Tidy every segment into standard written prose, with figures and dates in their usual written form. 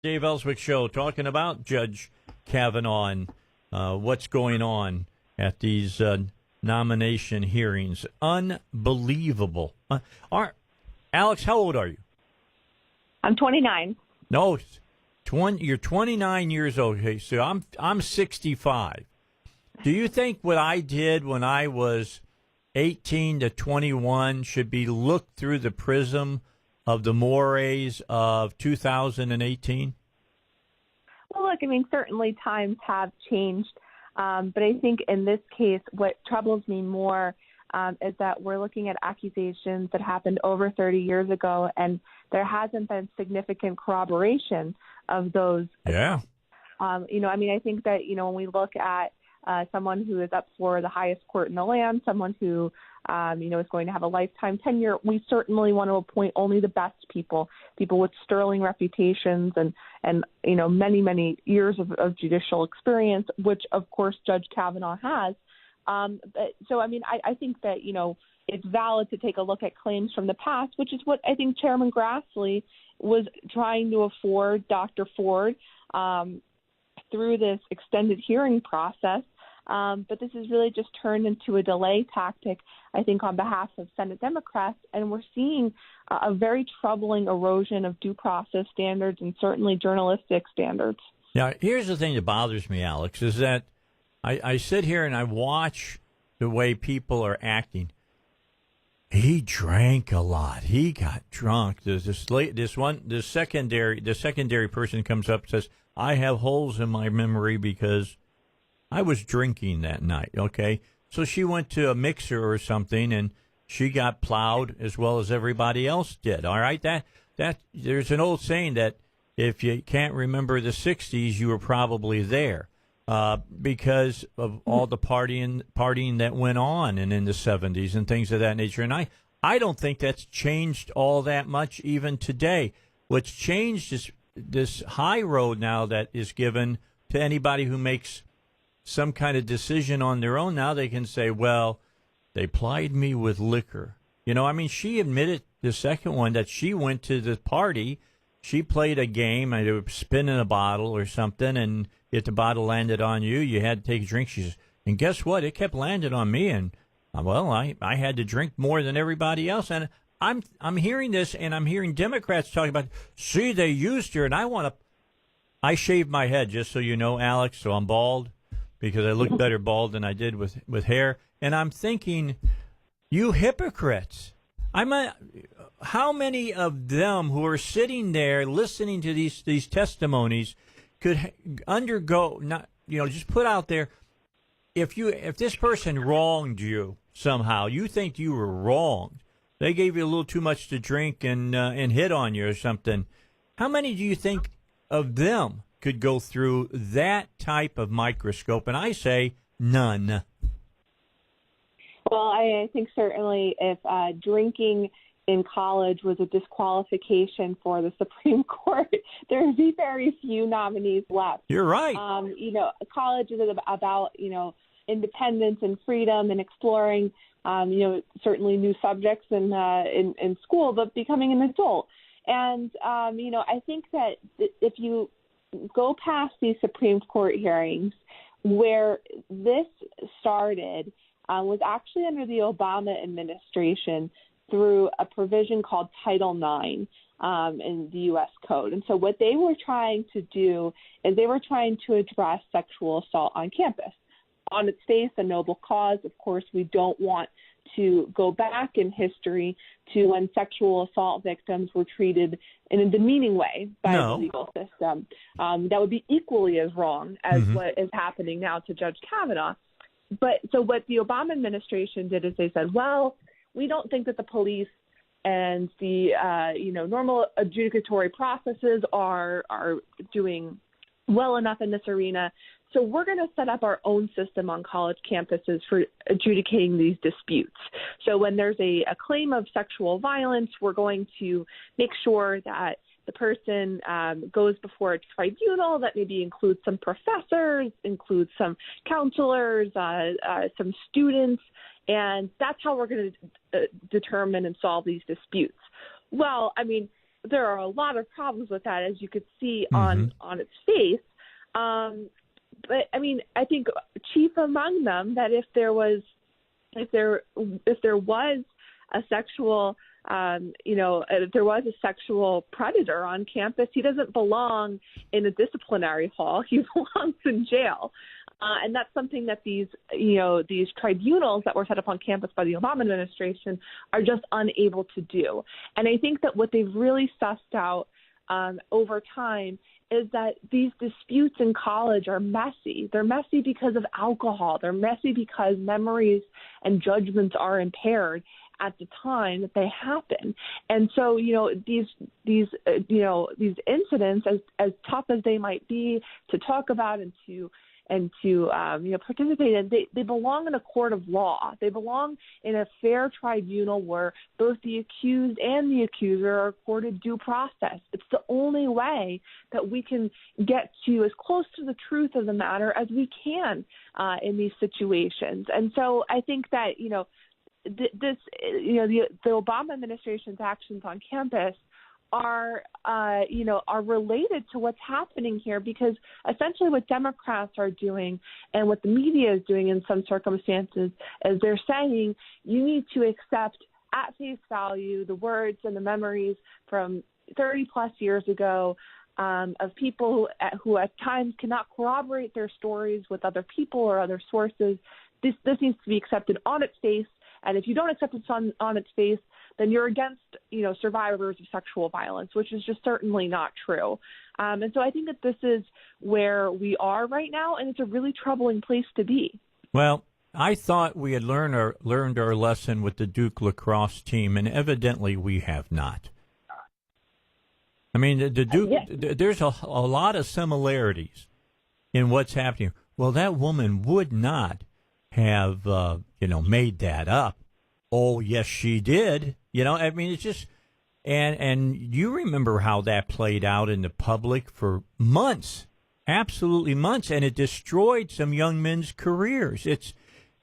Dave Elswick Show, talking about Judge Kavanaugh and what's going on at these nomination hearings. Unbelievable. Alex, how old are you? I'm 29. No, you're 29 years old. Okay, so I'm 65. Do you think what I did when I was 18 to 21 should be looked through the prism of the mores of 2018? Well, look, I mean, certainly times have changed. But I think in this case, what troubles me more is that we're looking at accusations that happened over 30 years ago, and there hasn't been significant corroboration of those. Yeah. I mean, I think that, when we look at someone who is up for the highest court in the land, someone who, is going to have a lifetime tenure, we certainly want to appoint only the best people with sterling reputations and many, many years of judicial experience, which, of course, Judge Kavanaugh has. So, I mean, I think that, it's valid to take a look at claims from the past, which is what I think Chairman Grassley was trying to afford Dr. Ford through this extended hearing process. But this has really just turned into a delay tactic, I think, on behalf of Senate Democrats. And we're seeing a very troubling erosion of due process standards and certainly journalistic standards. Now, here's the thing that bothers me, Alex, is that I sit here and I watch the way people are acting. He drank a lot. He got drunk. The secondary person comes up and says, I have holes in my memory because I was drinking that night, okay? So she went to a mixer or something, and she got plowed as well as everybody else did, all right? That there's an old saying that if you can't remember the 60s, you were probably there because of all the partying that went on and in the 70s and things of that nature. And I don't think that's changed all that much even today. What's changed is this high road now that is given to anybody who makes some kind of decision on their own. Now they can say, well, they plied me with liquor. I mean, she admitted the second one that she went to the party. She played a game, and they were spinning a bottle or something, and if the bottle landed on you, you had to take a drink. She says, and guess what? It kept landing on me, and, well, I had to drink more than everybody else. And I'm hearing this, and I'm hearing Democrats talking about, see, they used her, and I shaved my head, just so you know, Alex, so I'm bald, because I look better bald than I did with hair. And I'm thinking, you hypocrites. How many of them who are sitting there listening to these testimonies could undergo, just put out there, if this person wronged you somehow, you think you were wronged, they gave you a little too much to drink and hit on you or something, how many do you think of them could go through that type of microscope? And I say none. Well, I think certainly if drinking in college was a disqualification for the Supreme Court, there would be very few nominees left. You're right. College is about, independence and freedom and exploring, certainly new subjects in school, but becoming an adult. And, I think that if you go past these Supreme Court hearings, where this started was actually under the Obama administration through a provision called Title IX in the U.S. Code. And so what they were trying to do is they were trying to address sexual assault on campus. On its face, a noble cause. Of course, we don't want to go back in history to when sexual assault victims were treated in a demeaning way by the legal system. That would be equally as wrong as what is happening now to Judge Kavanaugh. But so what the Obama administration did is they said, well, we don't think that the police and the normal adjudicatory processes are doing well enough in this arena. So we're going to set up our own system on college campuses for adjudicating these disputes. So when there's a claim of sexual violence, we're going to make sure that the person goes before a tribunal that maybe includes some professors, includes some counselors, some students, and that's how we're going to determine and solve these disputes. Well, I mean, there are a lot of problems with that, as you could see on its face. But I mean, I think chief among them that if there was a sexual, if there was a sexual predator on campus, he doesn't belong in a disciplinary hall. He belongs in jail. And that's something that these tribunals that were set up on campus by the Obama administration are just unable to do. And I think that what they've really sussed out over time is that these disputes in college are messy. They're messy because of alcohol. They're messy because memories and judgments are impaired at the time that they happen. And so, these incidents, as tough as they might be to talk about and to participate in, they belong in a court of law. They belong in a fair tribunal where both the accused and the accuser are accorded due process. It's the only way that we can get to as close to the truth of the matter as we can in these situations. And so I think that, the Obama administration's actions on campus are related to what's happening here, because essentially what Democrats are doing and what the media is doing in some circumstances is they're saying you need to accept at face value the words and the memories from 30 plus years ago of people who at times cannot corroborate their stories with other people or other sources. This needs to be accepted on its face. And if you don't accept it on its face, then you're against, survivors of sexual violence, which is just certainly not true. And so I think that this is where we are right now, and it's a really troubling place to be. Well, I thought we had learned our lesson with the Duke lacrosse team, and evidently we have not. I mean, the Duke, there's a lot of similarities in what's happening. Well, that woman would not have, made that up. Oh, yes, she did. I mean, it's just, and you remember how that played out in the public for months, absolutely months, and it destroyed some young men's careers.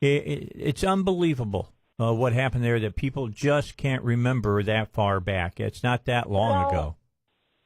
It's unbelievable what happened there, that people just can't remember that far back. It's not that long ago.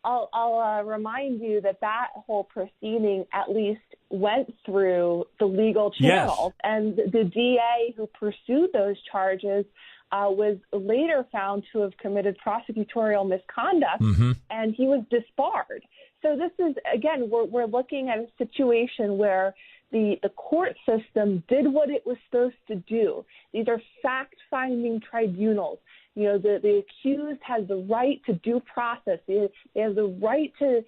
I'll remind you that whole proceeding at least went through the legal channels, yes. And the DA who pursued those charges was later found to have committed prosecutorial misconduct, and he was disbarred. So this is, again, we're looking at a situation where the court system did what it was supposed to do. These are fact-finding tribunals. The accused has the right to due process. They have the right to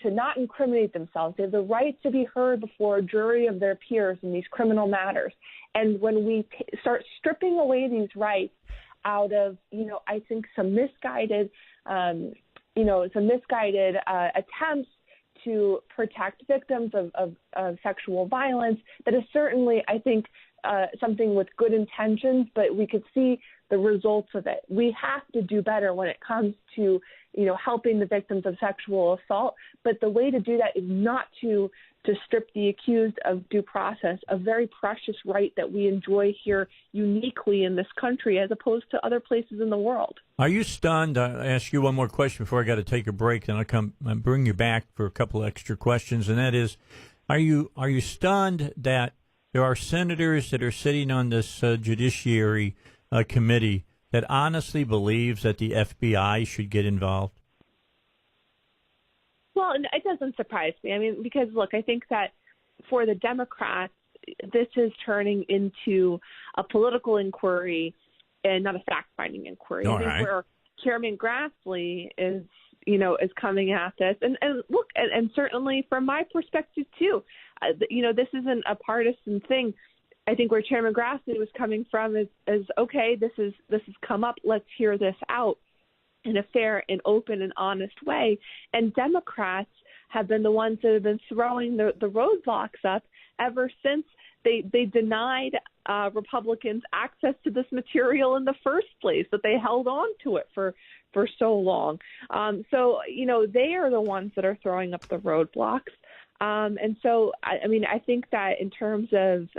not incriminate themselves. They have the right to be heard before a jury of their peers in these criminal matters. And when we start stripping away these rights out of, I think some misguided attempts to protect victims of sexual violence, that is certainly, I think, something with good intentions, but we could see the results of it. We have to do better when it comes to, helping the victims of sexual assault. But the way to do that is not to strip the accused of due process, a very precious right that we enjoy here uniquely in this country as opposed to other places in the world. Are you stunned? I'll ask you one more question before I got to take a break, and I'll come and bring you back for a couple extra questions, and that is, are you stunned that there are senators that are sitting on this judiciary committee that honestly believes that the FBI should get involved? Well, it doesn't surprise me. I mean, because, look, I think that for the Democrats, this is turning into a political inquiry and not a fact-finding inquiry. All I think right. Where Chairman Grassley is coming at this. And look, and certainly from my perspective, too, this isn't a partisan thing. I think where Chairman Grassley was coming from is okay, this has come up. Let's hear this out in a fair and open and honest way. And Democrats have been the ones that have been throwing the roadblocks up ever since they denied Republicans access to this material in the first place, that they held on to it for so long. So they are the ones that are throwing up the roadblocks. And so, I think that in terms of,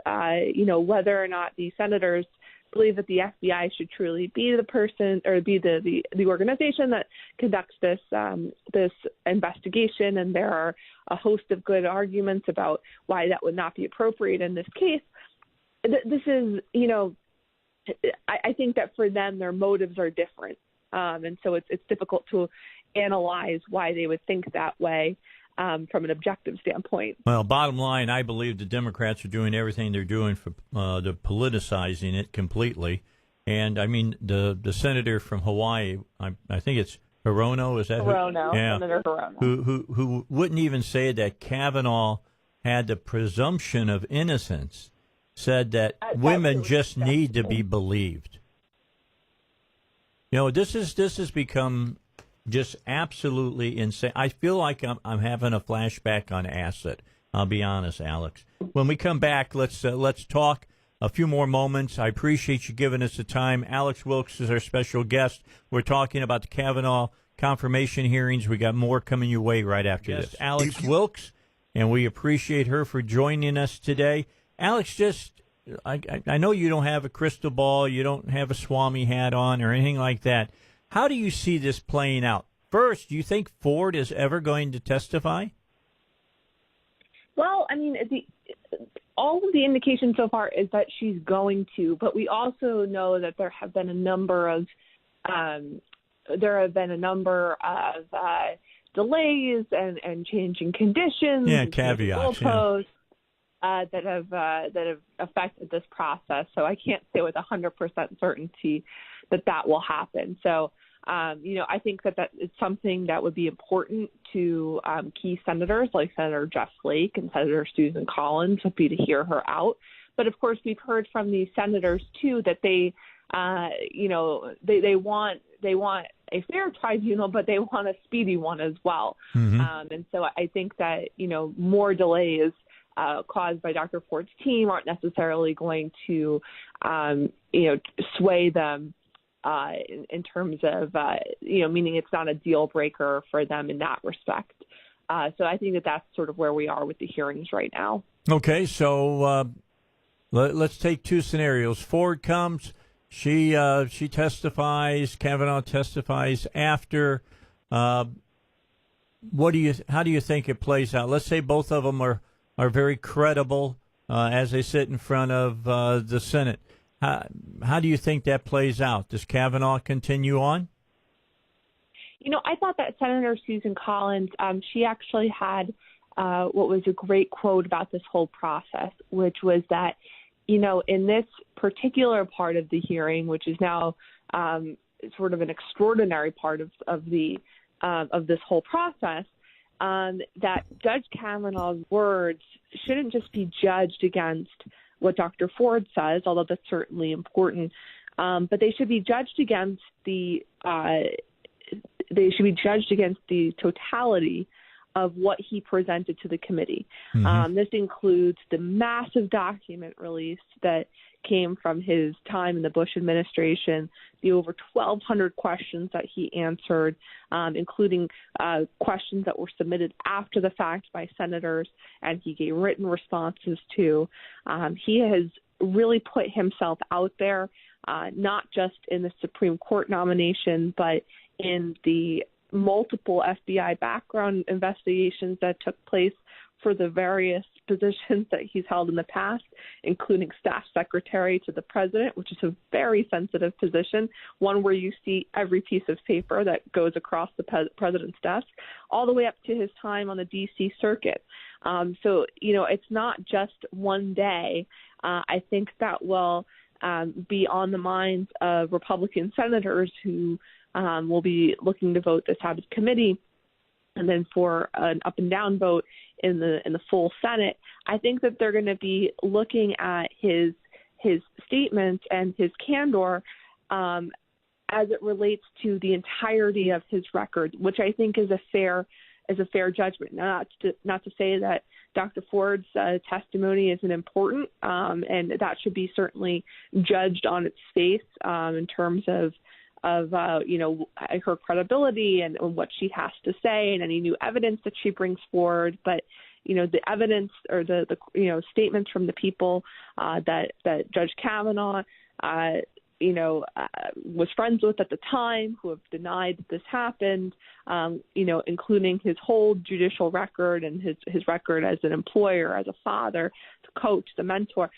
whether or not the senators believe that the FBI should truly be the person or be the organization that conducts this investigation. And there are a host of good arguments about why that would not be appropriate in this case. This is, I think that for them, their motives are different. And so it's difficult to analyze why they would think that way from an objective standpoint. Well, bottom line, I believe the Democrats are doing everything they're doing for the politicizing it completely. And, I mean, the senator from Hawaii, I think it's Hirono, is that Hirono, yeah, Senator Hirono. Who wouldn't even say that Kavanaugh had the presumption of innocence, said that women just need to be believed. This has become just absolutely insane. I feel like I'm having a flashback on acid. I'll be honest, Alex. When we come back, let's talk a few more moments. I appreciate you giving us the time. Alex Wilkes is our special guest. We're talking about the Kavanaugh confirmation hearings. We got more coming your way right after this. Alex Wilkes, and we appreciate her for joining us today. Alex, I know you don't have a crystal ball, you don't have a Swami hat on or anything like that. How do you see this playing out? First, do you think Ford is ever going to testify? Well, I mean, all of the indication so far is that she's going to, but we also know that there have been a number of delays and changing conditions. Yeah, caveats. That have affected this process. So I can't say with 100% certainty that will happen. So, I think that is something that would be important to key senators like Senator Jeff Flake and Senator Susan Collins would be to hear her out. But of course, we've heard from these senators too that they want a fair tribunal, but they want a speedy one as well. Mm-hmm. And so I think that more delays caused by Dr. Ford's team aren't necessarily going to, sway them in terms of, meaning it's not a deal breaker for them in that respect. So I think that's sort of where we are with the hearings right now. Okay, so let's take two scenarios. Ford comes, she testifies, Kavanaugh testifies after. How do you think it plays out? Let's say both of them are very credible as they sit in front of the Senate. How do you think that plays out? Does Kavanaugh continue on? I thought that Senator Susan Collins, she actually had what was a great quote about this whole process, which was that, in this particular part of the hearing, which is now sort of an extraordinary part of this whole process, that Judge Kavanaugh's words shouldn't just be judged against what Dr. Ford says, although that's certainly important, but they should be judged against the totality of what he presented to the committee. Mm-hmm. This includes the massive document release that came from his time in the Bush administration, the over 1,200 questions that he answered, including questions that were submitted after the fact by senators, and he gave written responses to. He has really put himself out there, not just in the Supreme Court nomination, but in the multiple FBI background investigations that took place for the various positions that he's held in the past, including staff secretary to the president, which is a very sensitive position, one where you see every piece of paper that goes across the president's desk, all the way up to his time on the D.C. circuit. So, it's not just one day. I think that will be on the minds of Republican senators who will be looking to vote this out of committee, and then for an up and down vote in the full Senate. I think that they're going to be looking at his statements and his candor as it relates to the entirety of his record, which I think is a fair judgment. Not to say that Dr. Ford's testimony isn't important, and that should be certainly judged on its face in terms of her credibility and what she has to say and any new evidence that she brings forward. But, the evidence or the statements from the people that Judge Kavanaugh was friends with at the time, who have denied that this happened, including his whole judicial record and his record as an employer, as a father, the coach, the mentor.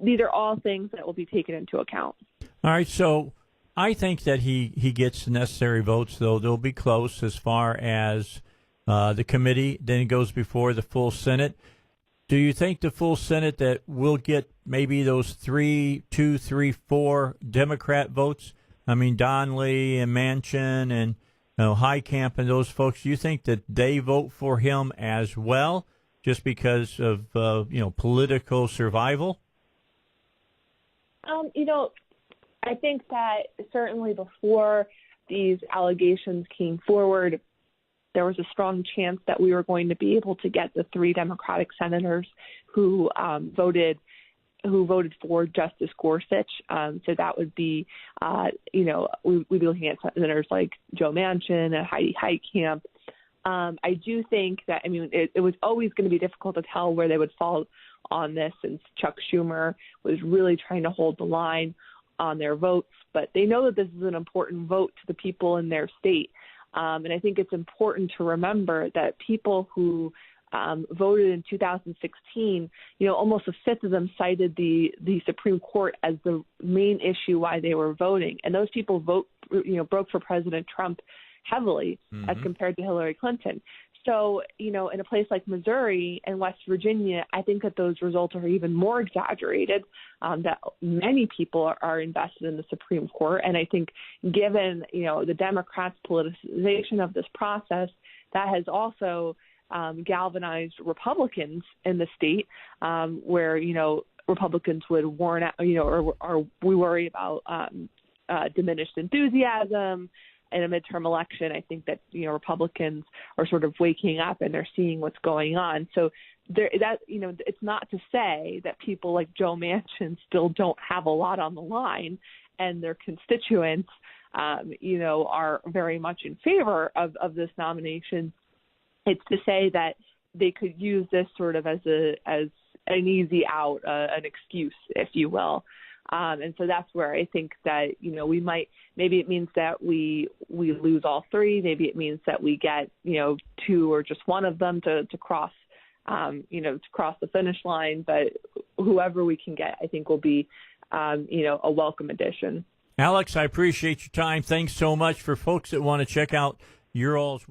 These are all things that will be taken into account. All right, so I think that he gets the necessary votes, though they'll be close as far as the committee. Then it goes before the full Senate. Do you think the full Senate that will get maybe those 4 Democrat votes? I mean, Donnelly and Manchin and Heitkamp and those folks. Do you think that they vote for him as well, just because of political survival? I think that certainly before these allegations came forward, there was a strong chance that we were going to be able to get the 3 Democratic senators who voted for Justice Gorsuch. So that would be, we'd be looking at senators like Joe Manchin and Heidi Heitkamp. I do think that, it was always going to be difficult to tell where they would fall on this, since Chuck Schumer was really trying to hold the line on their votes. But they know that this is an important vote to the people in their state. And I think it's important to remember that people who voted in 2016, almost a fifth of them cited the Supreme Court as the main issue why they were voting. And those people broke for President Trump heavily as compared to Hillary Clinton. So, in a place like Missouri and West Virginia, I think that those results are even more exaggerated, that many people are invested in the Supreme Court. And I think given, the Democrats' politicization of this process, that has also galvanized Republicans in the state, where, Republicans would warn out, or we worry about diminished enthusiasm in a midterm election. I think that, Republicans are sort of waking up and they're seeing what's going on. So it's not to say that people like Joe Manchin still don't have a lot on the line, and their constituents, are very much in favor of this nomination. It's to say that they could use this sort of as an easy out, an excuse, if you will. And so that's where I think that, maybe it means that we lose all 3. Maybe it means that we get, 2 or just one of them to cross, to cross the finish line. But whoever we can get, I think will be, a welcome addition. Alex, I appreciate your time. Thanks so much. For folks that want to check out your all's